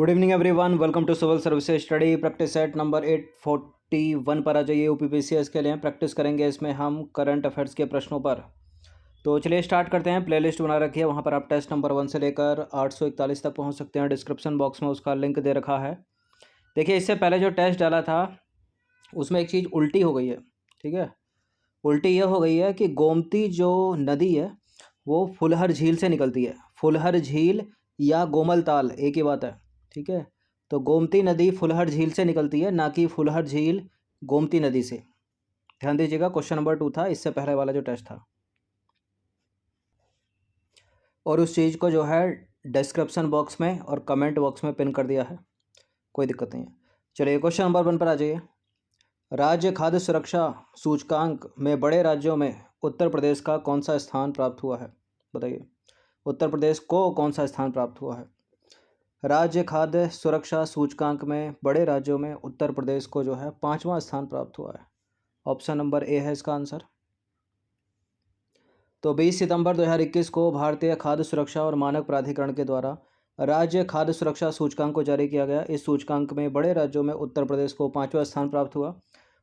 Good evening everyone, welcome to civil services study practice set number 841 पर आ जाइए। UPPCS के लिए प्रैक्टिस करेंगे इसमें हम करंट अफेयर्स के प्रश्नों पर। तो चलिए स्टार्ट करते हैं। प्लेलिस्ट बना रखी है, वहाँ पर आप टेस्ट नंबर 1 से लेकर 841 तक पहुँच सकते हैं। डिस्क्रिप्शन बॉक्स में उसका लिंक दे रखा है। देखिए, इससे पहले जो टेस्ट डाला था उसमें एक चीज़ उल्टी हो गई है। ठीक है, उल्टी यह हो गई है कि गोमती जो नदी है वो फुलहर झील से निकलती है। फुलहर झील या गोमल ताल एक ही बात है। ठीक है, तो गोमती नदी फुलहर झील से निकलती है, ना कि फुलहर झील गोमती नदी से। ध्यान दीजिएगा, क्वेश्चन नंबर 2 था इससे पहले वाला जो टेस्ट था। और उस चीज़ को जो है डिस्क्रिप्शन बॉक्स में और कमेंट बॉक्स में पिन कर दिया है, कोई दिक्कत नहीं है। चलिए क्वेश्चन नंबर 1 पर आ जाइए। राज्य खाद्य सुरक्षा सूचकांक में बड़े राज्यों में उत्तर प्रदेश का कौन सा स्थान प्राप्त हुआ है? बताइए, उत्तर प्रदेश को कौन सा स्थान प्राप्त हुआ है? राज्य खाद्य सुरक्षा सूचकांक में बड़े राज्यों में उत्तर प्रदेश को जो है 5वां स्थान प्राप्त हुआ है। ऑप्शन नंबर ए है इसका आंसर। तो 20 सितंबर 2021 को भारतीय खाद्य सुरक्षा और मानक प्राधिकरण के द्वारा राज्य खाद्य सुरक्षा सूचकांक को जारी किया गया। इस सूचकांक में बड़े राज्यों में उत्तर प्रदेश को 5वां स्थान प्राप्त हुआ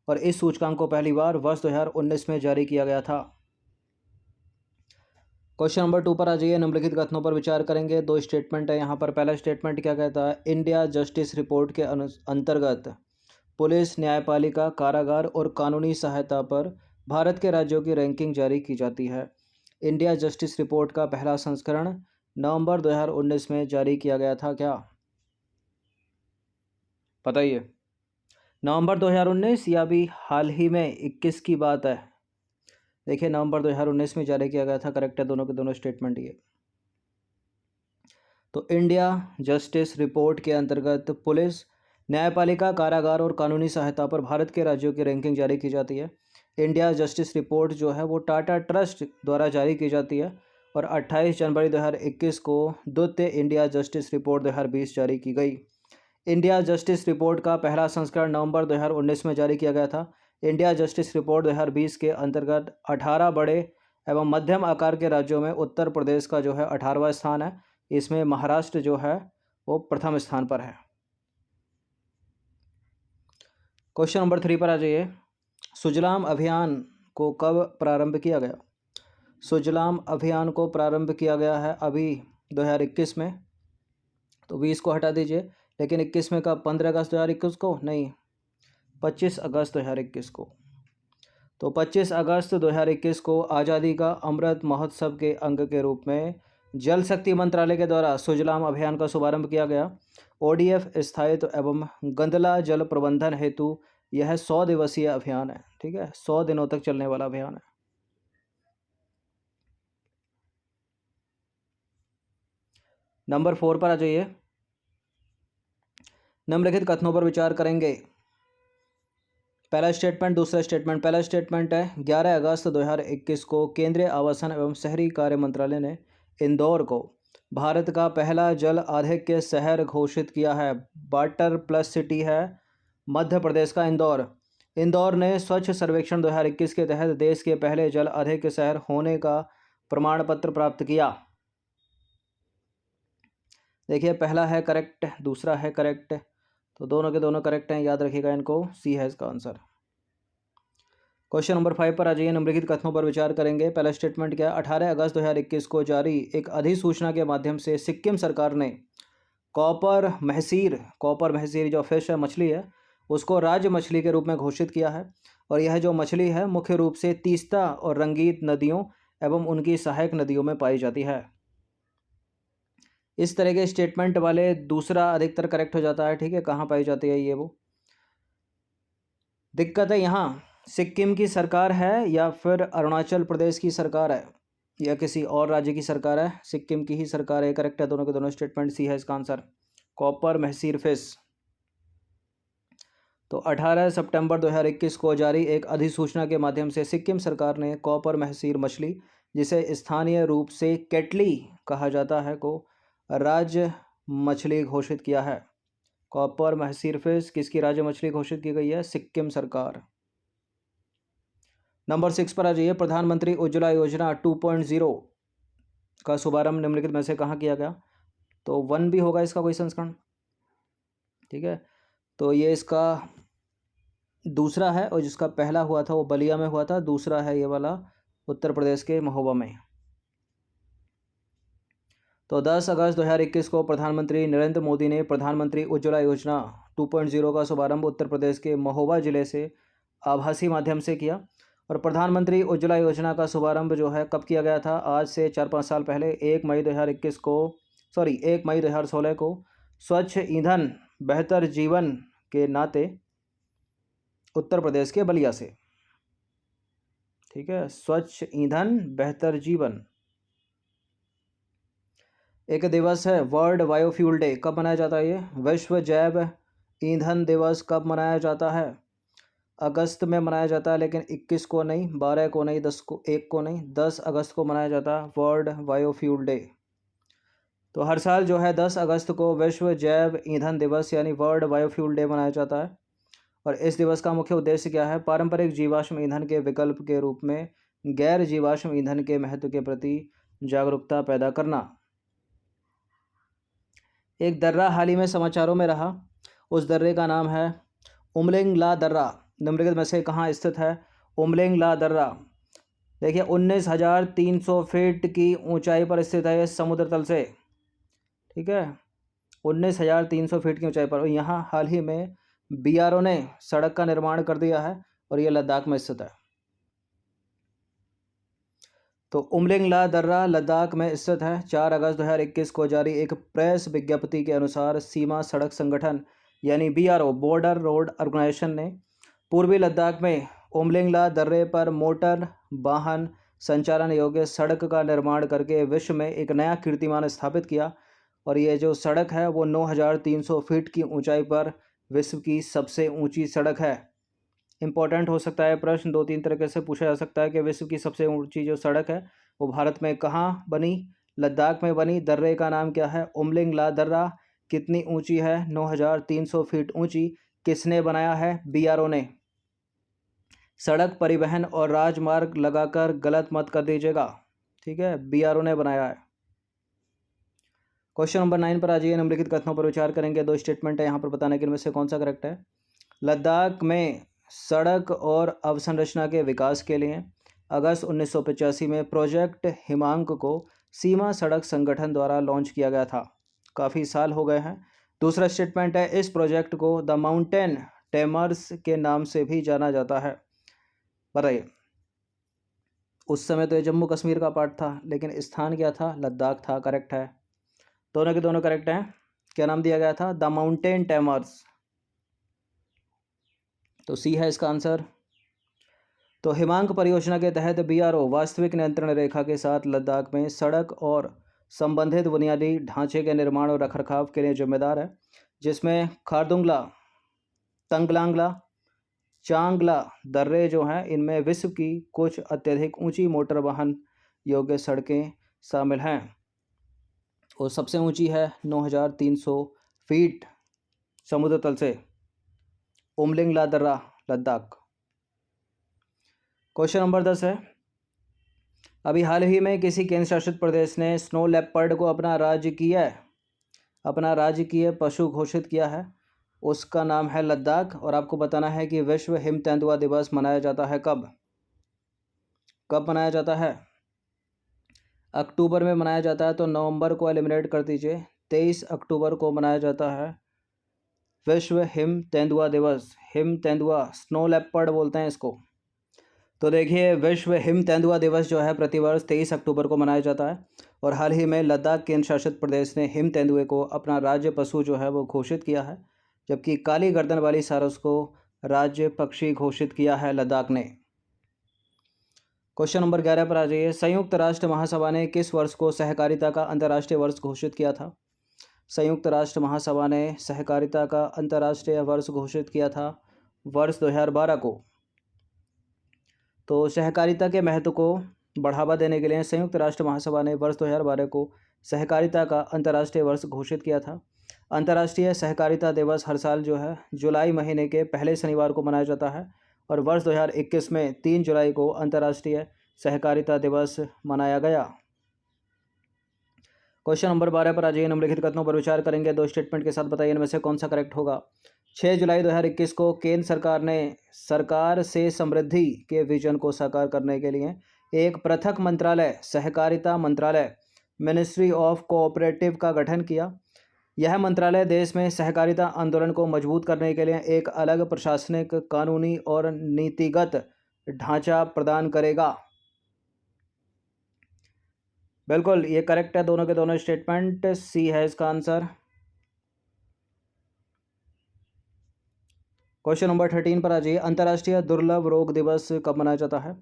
और इस सूचकांक को पहली बार वर्ष 2019 में जारी किया गया था। क्वेश्चन नंबर 2 पर आ जाइए। निम्नलिखित कथनों पर विचार करेंगे। 2 स्टेटमेंट है यहाँ पर। पहला स्टेटमेंट क्या कहता है? इंडिया जस्टिस रिपोर्ट के अंतर्गत पुलिस, न्यायपालिका, कारागार और कानूनी सहायता पर भारत के राज्यों की रैंकिंग जारी की जाती है। इंडिया जस्टिस रिपोर्ट का पहला संस्करण नवंबर 2019 में जारी किया गया था। क्या बताइए, नवंबर 2019 या अभी हाल ही में 21 की बात है? देखिए, नवंबर 2019 में जारी किया गया था। करेक्ट है दोनों के दोनों स्टेटमेंट ये। तो इंडिया जस्टिस रिपोर्ट के अंतर्गत पुलिस, न्यायपालिका, कारागार और कानूनी सहायता पर भारत के राज्यों की रैंकिंग जारी की जाती है। इंडिया जस्टिस रिपोर्ट जो है वो टाटा ट्रस्ट द्वारा जारी की जाती है और 28 जनवरी 2021 को द्वितीय इंडिया जस्टिस रिपोर्ट 2020 जारी की गई। इंडिया जस्टिस रिपोर्ट का पहला संस्करण नवंबर 2019 में जारी किया गया था। इंडिया जस्टिस रिपोर्ट 2020 के अंतर्गत 18 बड़े एवं मध्यम आकार के राज्यों में उत्तर प्रदेश का जो है 18वां स्थान है। इसमें महाराष्ट्र जो है वो प्रथम स्थान पर है। क्वेश्चन नंबर 3 पर आ जाइए। सुजलाम अभियान को कब प्रारंभ किया गया? सुजलाम अभियान को प्रारंभ किया गया है अभी 2021 में। तो 20 को हटा दीजिए, लेकिन 21 में कब? 15 अगस्त 2021 को? नहीं, 25 अगस्त 2021 को। तो 25 अगस्त 2021 को आज़ादी का अमृत महोत्सव के अंग के रूप में जल शक्ति मंत्रालय के द्वारा सुजलाम अभियान का शुभारंभ किया गया। ओडीएफ स्थायित्व एवं गंदला जल प्रबंधन हेतु यह 100 दिवसीय अभियान है। ठीक है, 100 दिनों तक चलने वाला अभियान है। नंबर 4 पर आ जाइए। निम्नलिखित कथनों पर विचार करेंगे। पहला स्टेटमेंट, दूसरा स्टेटमेंट। पहला स्टेटमेंट है 11 अगस्त 2021 को केंद्रीय आवासन एवं शहरी कार्य मंत्रालय ने इंदौर को भारत का पहला जल आधिक्य शहर घोषित किया है। वाटर प्लस सिटी है मध्य प्रदेश का इंदौर। इंदौर ने स्वच्छ सर्वेक्षण 2021 के तहत देश के पहले जल आधिक्य शहर होने का प्रमाण पत्र प्राप्त किया। देखिए, पहला है करेक्ट, दूसरा है करेक्ट, तो दोनों के दोनों करेक्ट हैं, याद रखिएगा इनको। सी है इसका आंसर। क्वेश्चन नंबर 5 पर आ जाइए। निम्नलिखित कथनों पर विचार करेंगे। पहला स्टेटमेंट क्या? 18 अगस्त 2021 को जारी एक अधिसूचना के माध्यम से सिक्किम सरकार ने कॉपर महसीर जो फिश है, मछली है, उसको राज्य मछली के रूप में घोषित किया है। और यह जो मछली है मुख्य रूप से तीस्ता और रंगीत नदियों एवं उनकी सहायक नदियों में पाई जाती है। इस तरह के स्टेटमेंट वाले दूसरा अधिकतर करेक्ट हो जाता है। ठीक है, कहाँ पाई जाती है ये वो दिक्कत है। यहाँ सिक्किम की सरकार है या फिर अरुणाचल प्रदेश की सरकार है या किसी और राज्य की सरकार है? सिक्किम की ही सरकार है। करेक्ट है दोनों के दोनों स्टेटमेंट। सी है इसका आंसर, कॉपर महसीर फिश। तो 18 सितंबर 2021 को जारी एक अधिसूचना के माध्यम से सिक्किम सरकार ने कॉपर महसीर मछली, जिसे स्थानीय रूप से केटली कहा जाता है, को राज्य मछली घोषित किया है। कॉपर महसीर फिश किसकी राज्य मछली घोषित की गई है? सिक्किम सरकार। नंबर 6 पर आ जाइए। प्रधानमंत्री उज्ज्वला योजना 2.0 का शुभारंभ निम्नलिखित में से कहाँ किया गया? तो 1 भी होगा इसका कोई संस्करण। ठीक है, तो ये इसका दूसरा है और जिसका पहला हुआ था वो बलिया में हुआ था, दूसरा है ये वाला उत्तर प्रदेश के महोबा में। तो 10 अगस्त 2021 को प्रधानमंत्री नरेंद्र मोदी ने प्रधानमंत्री उज्ज्वला योजना 2.0 का शुभारंभ उत्तर प्रदेश के महोबा जिले से आभासी माध्यम से किया। और प्रधानमंत्री उज्ज्वला योजना का शुभारंभ जो है कब किया गया था? आज से 4-5 साल पहले 1 मई 2021 को 1 मई 2016 को स्वच्छ ईंधन बेहतर जीवन के नाते उत्तर प्रदेश के बलिया से। ठीक है, स्वच्छ ईंधन बेहतर जीवन। एक दिवस है वर्ल्ड बायोफ्यूल डे, कब मनाया जाता है? ये विश्व जैव ईंधन दिवस कब मनाया जाता है? अगस्त में मनाया जाता है, लेकिन 21 को नहीं, 12 को नहीं, 1 को नहीं, 10 अगस्त को मनाया जाता है वर्ल्ड बायोफ्यूल डे। तो हर साल जो है 10 अगस्त को विश्व जैव ईंधन दिवस यानी वर्ल्ड बायोफ्यूल डे मनाया जाता है। और इस दिवस का मुख्य उद्देश्य क्या है? पारंपरिक जीवाश्म ईंधन के विकल्प के रूप में गैर जीवाश्म ईंधन के महत्व के प्रति जागरूकता पैदा करना। एक दर्रा हाल ही में समाचारों में रहा, उस दर्रे का नाम है उमलिंग ला दर्रा। निम्नलिखित में से कहाँ स्थित है उमलिंग ला दर्रा? देखिए 19,300 फीट की ऊंचाई पर स्थित है ये समुद्र तल से। ठीक है, 19,300 फीट की ऊंचाई पर। और यहाँ हाल ही में BRO ने सड़क का निर्माण कर दिया है और ये लद्दाख में स्थित है। तो उमलिंग ला दर्रा लद्दाख में स्थित है। 4 अगस्त 2021 को जारी एक प्रेस विज्ञप्ति के अनुसार सीमा सड़क संगठन यानी BRO बॉर्डर रोड ऑर्गेनाइजेशन ने पूर्वी लद्दाख में उमलिंग ला दर्रे पर मोटर वाहन संचालन योग्य सड़क का निर्माण करके विश्व में एक नया कीर्तिमान स्थापित किया। और ये जो सड़क है वो 9,300 फीट की ऊंचाई पर विश्व की सबसे ऊंची सड़क है। इम्पोर्टेंट हो सकता है प्रश्न, 2-3 तरीके से पूछा जा सकता है कि विश्व की सबसे ऊंची जो सड़क है वो भारत में कहाँ बनी? लद्दाख में बनी। दर्रे का नाम क्या है? उमलिंग ला दर्रा। कितनी ऊंची है? 9,300 फीट ऊंची। किसने बनाया है? BRO ने। सड़क परिवहन और राजमार्ग लगाकर गलत मत कर दीजिएगा। ठीक है, BRO ने बनाया है। क्वेश्चन नंबर 9 पर आ जाइए। निम्नलिखित कथनों पर विचार करेंगे। 2 स्टेटमेंट है यहाँ पर, बताने के इनमें से कौन सा करेक्ट है। लद्दाख में सड़क और अवसंरचना के विकास के लिए अगस्त 1985 में प्रोजेक्ट हिमांक को सीमा सड़क संगठन द्वारा लॉन्च किया गया था। काफ़ी साल हो गए हैं। दूसरा स्टेटमेंट है इस प्रोजेक्ट को द माउंटेन टेमर्स के नाम से भी जाना जाता है। बताइए, उस समय तो ये जम्मू कश्मीर का पार्ट था, लेकिन स्थान क्या था? लद्दाख था। करेक्ट है, दोनों के दोनों करेक्ट हैं। क्या नाम दिया गया था? The mountain tamers. तो सी है इसका आंसर। तो हिमांक परियोजना के तहत BRO वास्तविक नियंत्रण रेखा के साथ लद्दाख में सड़क और संबंधित बुनियादी ढांचे के निर्माण और रखरखाव के लिए जिम्मेदार है, जिसमें खारदुंगला, तंगलांगला, चांगला दर्रे जो हैं इनमें विश्व की कुछ अत्यधिक ऊंची मोटर वाहन योग्य सड़कें शामिल हैं। और सबसे ऊंची है 9,300 फीट समुद्र तल से, उमलिंग ला दर्रा लद्दाख। क्वेश्चन नंबर 10 है, अभी हाल ही में किसी केंद्र शासित प्रदेश ने स्नो लेपर्ड को अपना राजकीय पशु घोषित किया है। उसका नाम है लद्दाख। और आपको बताना है कि विश्व हिम तेंदुआ दिवस मनाया जाता है कब? कब मनाया जाता है? अक्टूबर में मनाया जाता है, तो नवंबर को एलिमिनेट कर दीजिए। 23 अक्टूबर को मनाया जाता है विश्व हिम तेंदुआ दिवस। हिम तेंदुआ, स्नो लेपर्ड बोलते हैं इसको। तो देखिए, विश्व हिम तेंदुआ दिवस जो है प्रतिवर्ष 23 अक्टूबर को मनाया जाता है। और हाल ही में लद्दाख केंद्र शासित प्रदेश ने हिम तेंदुए को अपना राज्य पशु जो है वो घोषित किया है, जबकि काली गर्दन वाली सारस को राज्य पक्षी घोषित किया है लद्दाख ने। क्वेश्चन नंबर 11 पर आ जाइए। संयुक्त राष्ट्र महासभा ने किस वर्ष को सहकारिता का अंतर्राष्ट्रीय वर्ष घोषित किया था? संयुक्त राष्ट्र महासभा ने सहकारिता का अंतर्राष्ट्रीय वर्ष घोषित किया था वर्ष 2012 को। तो सहकारिता के महत्व को बढ़ावा देने के लिए संयुक्त राष्ट्र महासभा ने वर्ष 2012 को सहकारिता का अंतर्राष्ट्रीय वर्ष घोषित किया था। अंतर्राष्ट्रीय सहकारिता दिवस हर साल जो है जुलाई महीने के पहले शनिवार को मनाया जाता है। और वर्ष 2021 में 3 जुलाई को अंतर्राष्ट्रीय सहकारिता दिवस मनाया गया। क्वेश्चन नंबर 12 पर आ जाइए। निम्नलिखित कथनों पर विचार करेंगे, दो स्टेटमेंट के साथ बताइए इनमें से कौन सा करेक्ट होगा। 6 जुलाई 2021 को केंद्र सरकार ने सरकार से समृद्धि के विजन को साकार करने के लिए एक पृथक मंत्रालय, सहकारिता मंत्रालय, मिनिस्ट्री ऑफ कोऑपरेटिव का गठन किया। यह मंत्रालय देश में सहकारिता आंदोलन को मजबूत करने के लिए एक अलग प्रशासनिक, कानूनी और नीतिगत ढांचा प्रदान करेगा। बिल्कुल ये करेक्ट है, दोनों के दोनों स्टेटमेंट। सी है इसका आंसर। क्वेश्चन नंबर 13 पर आ जाइए। अंतर्राष्ट्रीय दुर्लभ रोग दिवस कब मनाया जाता है?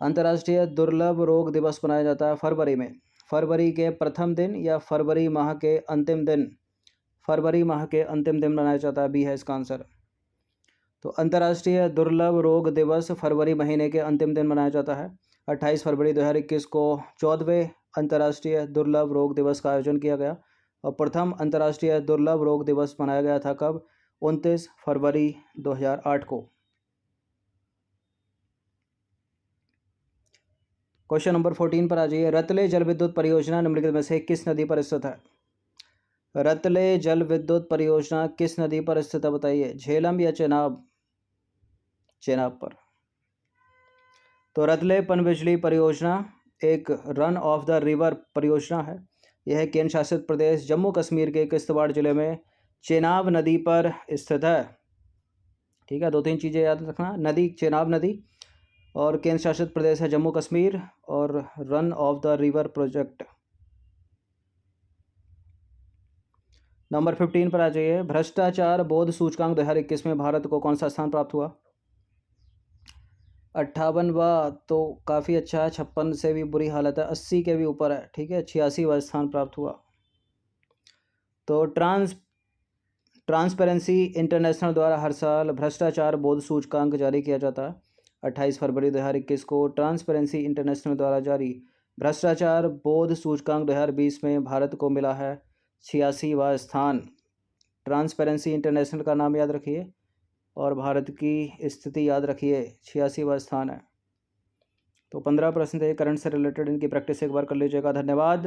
अंतर्राष्ट्रीय दुर्लभ रोग दिवस मनाया जाता है फरवरी में। फरवरी के प्रथम दिन या फरवरी माह के अंतिम दिन? फरवरी माह के अंतिम दिन मनाया जाता है। बी है इसका आंसर। तो अंतर्राष्ट्रीय दुर्लभ रोग दिवस फरवरी महीने के अंतिम दिन मनाया जाता है। 28 फरवरी 2021 को 14वें अंतर्राष्ट्रीय दुर्लभ रोग दिवस का आयोजन किया गया और प्रथम अंतर्राष्ट्रीय दुर्लभ रोग दिवस मनाया गया था कब? 29 फरवरी 2008 को। क्वेश्चन नंबर 14 पर आ जाइए। रतले जल विद्युत परियोजना निम्नलिखित में से किस नदी पर स्थित है? रतले जल विद्युत परियोजना किस नदी पर स्थित है बताइए। झेलम या चेनाब? चेनाब पर। तो रतले पनबिजली परियोजना एक रन ऑफ द रिवर परियोजना है। यह केंद्र शासित प्रदेश जम्मू कश्मीर के किश्तवाड़ जिले में चेनाब नदी पर स्थित है। ठीक है, दो तीन चीज़ें याद रखना, नदी चेनाब नदी और केंद्र शासित प्रदेश है जम्मू कश्मीर और run of the river project. Number 15 पर आ जाइए। भ्रष्टाचार बोध सूचकांक 2021 में भारत को कौन सा स्थान प्राप्त हुआ? 58वां, तो काफ़ी अच्छा है। 56 से भी बुरी हालत है, 80 के भी ऊपर है। ठीक है, 86वां स्थान प्राप्त हुआ। तो ट्रांसपेरेंसी इंटरनेशनल द्वारा हर साल भ्रष्टाचार बोध सूचकांक जारी किया जाता है। 28 फरवरी 2021 को ट्रांसपेरेंसी इंटरनेशनल द्वारा जारी भ्रष्टाचार बोध सूचकांक 2020 में भारत को मिला है 86वां स्थान। ट्रांसपेरेंसी इंटरनेशनल का नाम याद रखिए और भारत की स्थिति याद रखिए, 86वां स्थान है। तो 15 प्रश्न थे करंट से रिलेटेड, इनकी प्रैक्टिस एक बार कर लीजिएगा। धन्यवाद।